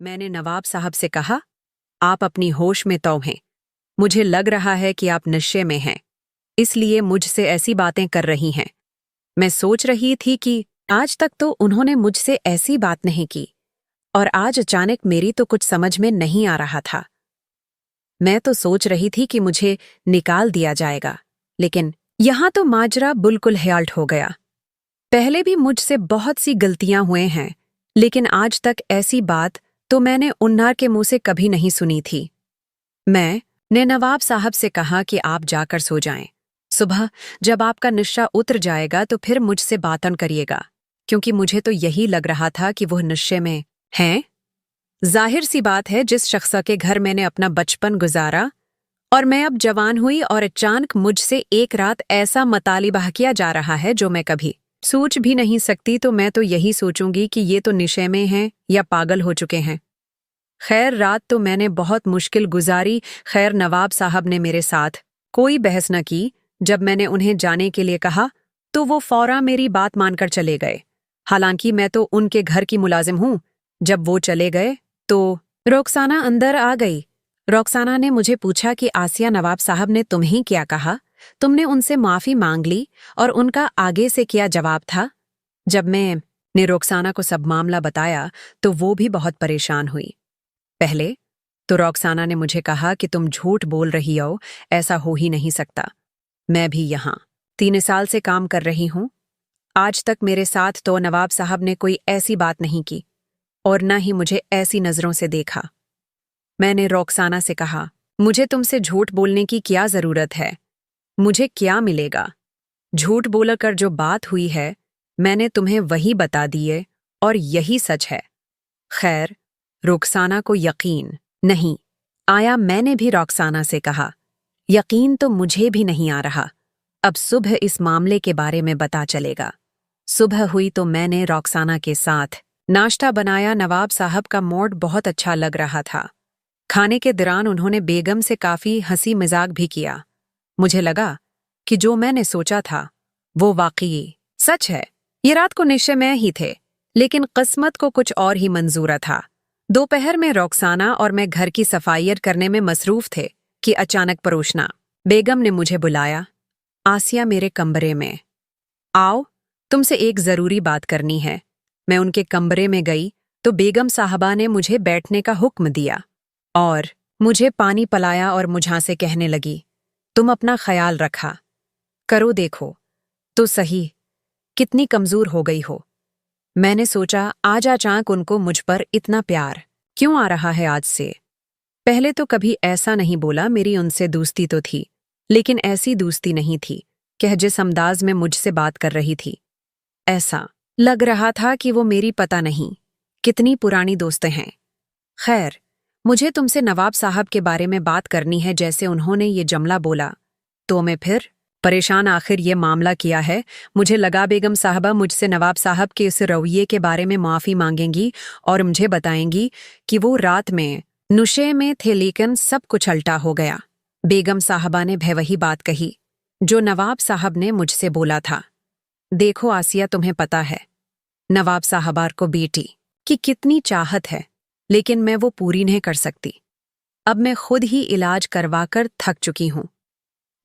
मैंने नवाब साहब से कहा, आप अपनी होश में तो हैं। मुझे लग रहा है कि आप नशे में हैं, इसलिए मुझसे ऐसी बातें कर रही हैं। मैं सोच रही थी कि आज तक तो उन्होंने मुझसे ऐसी बात नहीं की, और आज अचानक मेरी तो कुछ समझ में नहीं आ रहा था। मैं तो सोच रही थी कि मुझे निकाल दिया जाएगा, लेकिन यहां तो माजरा बिल्कुल हयाल्ट हो गया। पहले भी मुझसे बहुत सी गलतियां हुए हैं, लेकिन आज तक ऐसी बात तो मैंने उन्नार के मुंह से कभी नहीं सुनी थी। मैंने नवाब साहब से कहा कि आप जाकर सो जाएं। सुबह जब आपका नशा उतर जाएगा तो फिर मुझसे बातन करिएगा, क्योंकि मुझे तो यही लग रहा था कि वह नशे में हैं। जाहिर सी बात है, जिस शख्स के घर मैंने अपना बचपन गुजारा और मैं अब जवान हुई और अचानक मुझसे एक रात ऐसा मतालिबा किया जा रहा है जो मैं कभी सोच भी नहीं सकती, तो मैं तो यही सोचूंगी कि ये तो नशे में हैं या पागल हो चुके हैं। खैर, रात तो मैंने बहुत मुश्किल गुजारी। खैर, नवाब साहब ने मेरे साथ कोई बहस न की। जब मैंने उन्हें जाने के लिए कहा तो वो फौरा मेरी बात मानकर चले गए। हालांकि मैं तो उनके घर की मुलाजिम हूं। जब वो चले गए तो रोक्साना अंदर आ गई। रोक्साना ने मुझे पूछा कि आसिया, नवाब साहब ने तुम्हें क्या कहा? तुमने उनसे माफी मांग ली और उनका आगे से क्या जवाब था? जब मैंने रोक्साना को सब मामला बताया तो वो भी बहुत परेशान हुई। पहले तो रोक्साना ने मुझे कहा कि तुम झूठ बोल रही हो, ऐसा हो ही नहीं सकता। मैं भी यहाँ 3 साल से काम कर रही हूँ। आज तक मेरे साथ तो नवाब साहब ने कोई ऐसी बात नहीं की और न ही मुझे ऐसी नजरों से देखा। मैंने रोक्साना से कहा, मुझे तुमसे झूठ बोलने की क्या जरूरत है? मुझे क्या मिलेगा? झूठ बोलकर जो बात हुई है मैंने तुम्हें वही बता दिए और यही सच है। खैर, रोक्साना को यकीन नहीं आया। मैंने भी रोक्साना से कहा, यकीन तो मुझे भी नहीं आ रहा। अब सुबह इस मामले के बारे में पता चलेगा। सुबह हुई तो मैंने रोक्साना के साथ नाश्ता बनाया। नवाब साहब का मूड बहुत अच्छा लग रहा था। खाने के दौरान उन्होंने बेगम से काफी हंसी मजाक भी किया। मुझे लगा कि जो मैंने सोचा था वो वाकई सच है। ये रात को नशे में ही थे, लेकिन किस्मत को कुछ और ही मंजूरा था। दोपहर में रोक्साना और मैं घर की सफाइयत करने में मसरूफ थे कि अचानक परोशना बेगम ने मुझे बुलाया। आसिया, मेरे कमरे में आओ, तुमसे एक जरूरी बात करनी है। मैं उनके कमरे में गई तो बेगम साहबा ने मुझे बैठने का हुक्म दिया और मुझे पानी पिलाया और मुझसे कहने लगी, तुम अपना ख्याल रखा करो, देखो तो सही कितनी कमजोर हो गई हो। मैंने सोचा, आज अचानक उनको मुझ पर इतना प्यार क्यों आ रहा है आज से? पहले तो कभी ऐसा नहीं बोला। मेरी उनसे दोस्ती तो थी, लेकिन ऐसी दोस्ती नहीं थी कि जिस अंदाज में मुझसे बात कर रही थी, ऐसा लग रहा था कि वो मेरी पता नहीं कितनी पुरानी दोस्तें हैं। खैर, मुझे तुमसे नवाब साहब के बारे में बात करनी है। जैसे उन्होंने ये जुमला बोला तो मैं फिर परेशान, आखिर ये मामला किया है। मुझे लगा बेगम साहबा मुझसे नवाब साहब के इस रवैये के बारे में माफी मांगेंगी और मुझे बताएंगी कि वो रात में नशे में थे, लेकिन सब कुछ उल्टा हो गया। बेगम साहबा ने भी वही बात कही जो नवाब साहब ने मुझसे बोला था। देखो आसिया, तुम्हें पता है नवाब साहबार को बेटी की कितनी चाहत है, लेकिन मैं वो पूरी नहीं कर सकती। अब मैं खुद ही इलाज करवाकर थक चुकी हूं।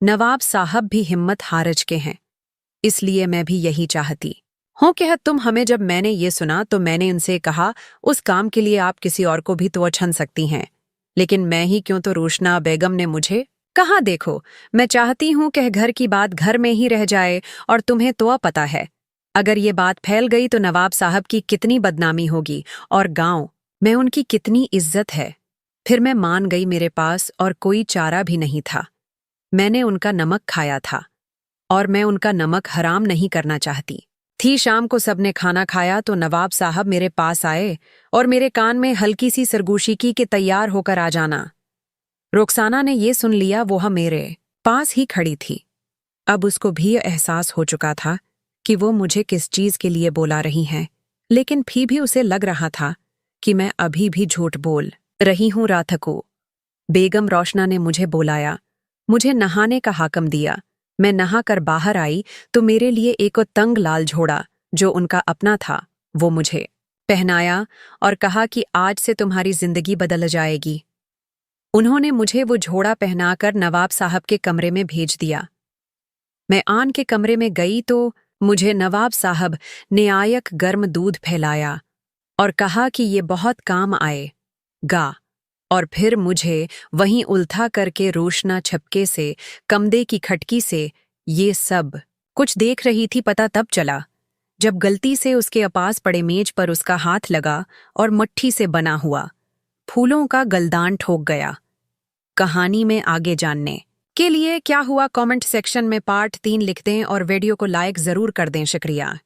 नवाब साहब भी हिम्मत हारज के हैं, इसलिए मैं भी यही चाहती हूं कि तुम हमें। जब मैंने ये सुना तो मैंने उनसे कहा, उस काम के लिए आप किसी और को भी तो छन सकती हैं, लेकिन मैं ही क्यों? तो रोशना बेगम ने मुझे कहा, देखो मैं चाहती हूं कि घर की बात घर में ही रह जाए, और तुम्हें तो पता है अगर ये बात फैल गई तो नवाब साहब की कितनी बदनामी होगी और गांव में उनकी कितनी इज्जत है। फिर मैं मान गई, मेरे पास और कोई चारा भी नहीं था। मैंने उनका नमक खाया था और मैं उनका नमक हराम नहीं करना चाहती थी। शाम को सबने खाना खाया तो नवाब साहब मेरे पास आए और मेरे कान में हल्की सी सरगोशी की कि तैयार होकर आ जाना। रोक्साना ने ये सुन लिया, वो मेरे पास ही खड़ी थी। अब उसको भी एहसास हो चुका था कि वो मुझे किस चीज के लिए बुला रही हैं, लेकिन फिर भी उसे लग रहा था कि मैं अभी भी झूठ बोल रही हूं। रात को बेगम रोशना ने मुझे बुलाया, मुझे नहाने का हाकम दिया। मैं नहाकर बाहर आई तो मेरे लिए एक तंग लाल झोड़ा जो उनका अपना था वो मुझे पहनाया और कहा कि आज से तुम्हारी जिंदगी बदल जाएगी। उन्होंने मुझे वो झोड़ा पहनाकर नवाब साहब के कमरे में भेज दिया। मैं आन के कमरे में गई तो मुझे नवाब साहब ने गर्म दूध फैलाया और कहा कि ये बहुत काम आएगा, और फिर मुझे वहीं उल्था करके रोशना छपके से कमरे की खिड़की से ये सब कुछ देख रही थी। पता तब चला जब गलती से उसके पास पड़े मेज पर उसका हाथ लगा और मट्ठी से बना हुआ फूलों का गलदान ठोक गया। कहानी में आगे जानने के लिए क्या हुआ कमेंट सेक्शन में पार्ट 3 लिख दें और वीडियो को लाइक जरूर कर दें। शुक्रिया।